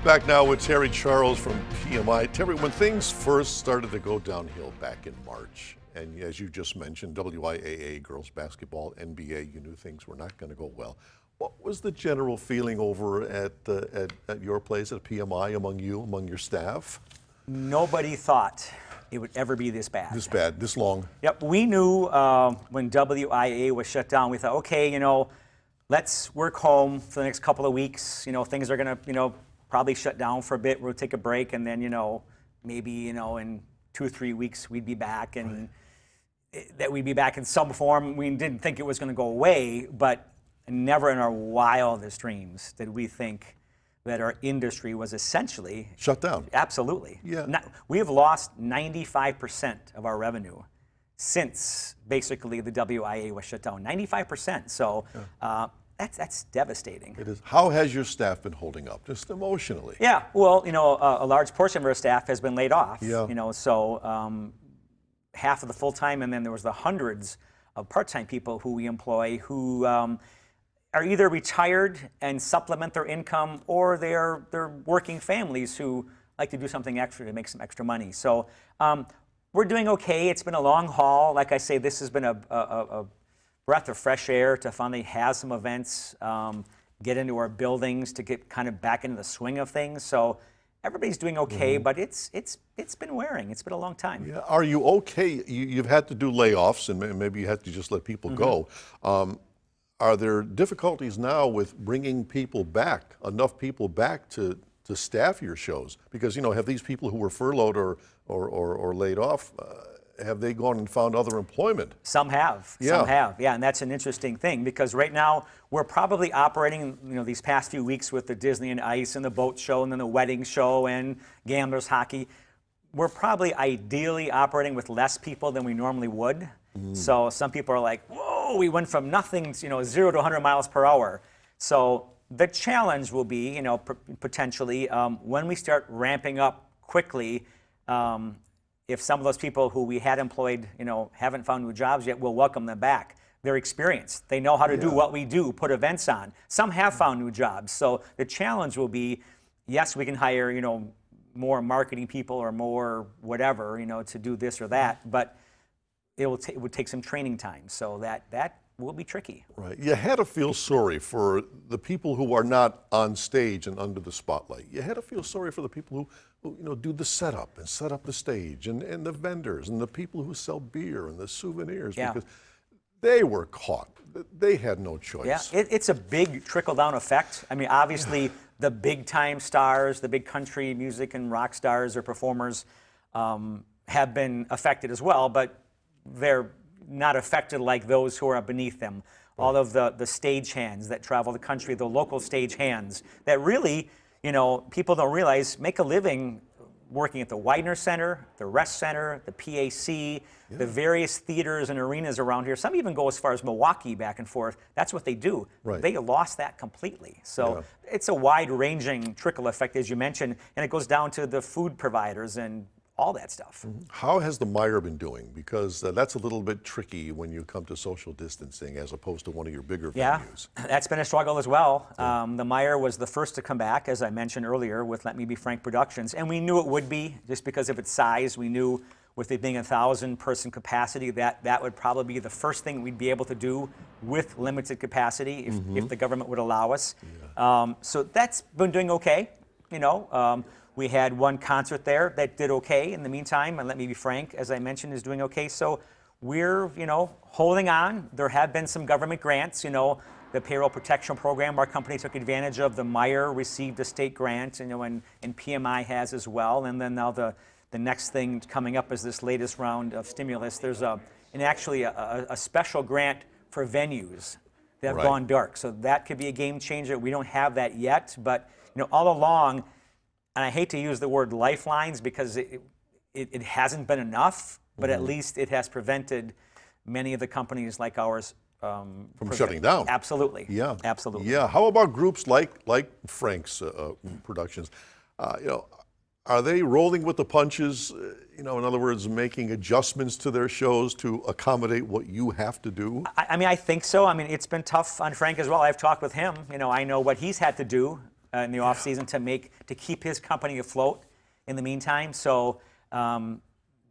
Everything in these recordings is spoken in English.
Back now with Terry Charles from PMI. Terry, when things first started to go downhill back in March, and as you just mentioned, WIAA, girls basketball, NBA, you knew things were not going to go well. What was the general feeling over at your place at PMI among your staff? Nobody thought it would ever be this bad. This bad, this long? Yep, we knew when WIAA was shut down, we thought, okay, let's work home for the next couple of weeks. Things are going to, probably shut down for a bit. We'll take a break, and then, maybe, in 2 or 3 weeks we'd be back, and that we'd be back in some form. We didn't think it was going to go away, but never in our wildest dreams did we think that our industry was essentially shut down. Absolutely. Yeah. We have lost 95% of our revenue since basically the WIA was shut down. 95%. So that's devastating. It is. How has your staff been holding up, just emotionally? Yeah. Well, a large portion of our staff has been laid off. Yeah. So half of the full-time, and then there was the hundreds of part-time people who we employ who are either retired and supplement their income, or they're working families who like to do something extra to make some extra money. So we're doing okay. It's been a long haul. Like I say, this has been a breath of fresh air to finally have some events, get into our buildings, to get kind of back into the swing of things. So everybody's doing okay, but it's been wearing. It's been a long time. Yeah. Are you okay? You've had to do layoffs, and maybe you had to just let people go. Are there difficulties now with bringing people back, enough people back to staff your shows? Because, have these people who were furloughed or laid off, have they gone and found other employment? Some have. Yeah. Some have. Yeah, and that's an interesting thing, because right now we're probably operating, these past few weeks with the Disney and Ice and the boat show and then the wedding show and Gamblers Hockey. We're probably ideally operating with less people than we normally would. So some people are like, whoa, we went from nothing, 0 to 100 miles per hour. So the challenge will be, potentially, when we start ramping up quickly, if some of those people who we had employed, haven't found new jobs yet, we'll welcome them back. They're experienced. They know how to do what we do, put events on. Some have found new jobs. So the challenge will be, yes, we can hire, more marketing people or more whatever, to do this or that, but it would take some training time. So that will be tricky. Right. You had to feel sorry for the people who are not on stage and under the spotlight. You had to feel sorry for the people who do the setup and set up the stage, and the vendors and the people who sell beer and the souvenirs, because they were caught. They had no choice. Yeah, it's a big trickle-down effect. I mean, obviously, the big-time stars, the big country music and rock stars or performers have been affected as well, but they're not affected like those who are beneath them. All of the stagehands that travel the country, the local stagehands that really, people don't realize, make a living working at the Widener Center, the Rest Center, the PAC, the various theaters and arenas around here. Some even go as far as Milwaukee back and forth. That's what they do. Right. They lost that completely. So it's a wide-ranging trickle effect, as you mentioned, and it goes down to the food providers and all that stuff. How has the Meijer been doing? Because that's a little bit tricky when you come to social distancing as opposed to one of your bigger venues. That's been a struggle as well. The Meijer was the first to come back, as I mentioned earlier, with Let Me Be Frank Productions, and we knew it would be, just because of its size. We knew with it being a 1,000-person capacity that would probably be the first thing we'd be able to do with limited capacity if the government would allow us. So that's been doing okay, We had one concert there that did okay in the meantime, and Let Me Be Frank, as I mentioned, is doing okay. So we're, holding on. There have been some government grants, the Payroll Protection Program our company took advantage of. The Meijer received a state grant, and PMI has as well. And then now the next thing coming up is this latest round of stimulus. There's actually a special grant for venues that have gone dark. So that could be a game changer. We don't have that yet, but all along, and I hate to use the word lifelines because it hasn't been enough, but at least it has prevented many of the companies like ours from shutting down. Absolutely. Yeah. Absolutely. Yeah. How about groups like Frank's Productions? Are they rolling with the punches? In other words, making adjustments to their shows to accommodate what you have to do? I think so. It's been tough on Frank as well. I've talked with him. I know what he's had to do in the off season to keep his company afloat in the meantime. So, and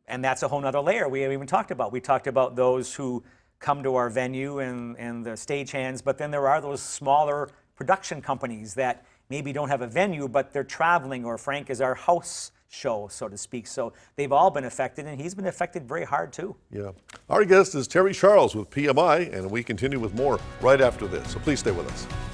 that's a whole nother layer we haven't even talked about. We talked about those who come to our venue and the stagehands, but then there are those smaller production companies that maybe don't have a venue, but they're traveling, or Frank is our house show, so to speak. So they've all been affected, and he's been affected very hard too. Yeah. Our guest is Terry Charles with PMI, and we continue with more right after this. So please stay with us.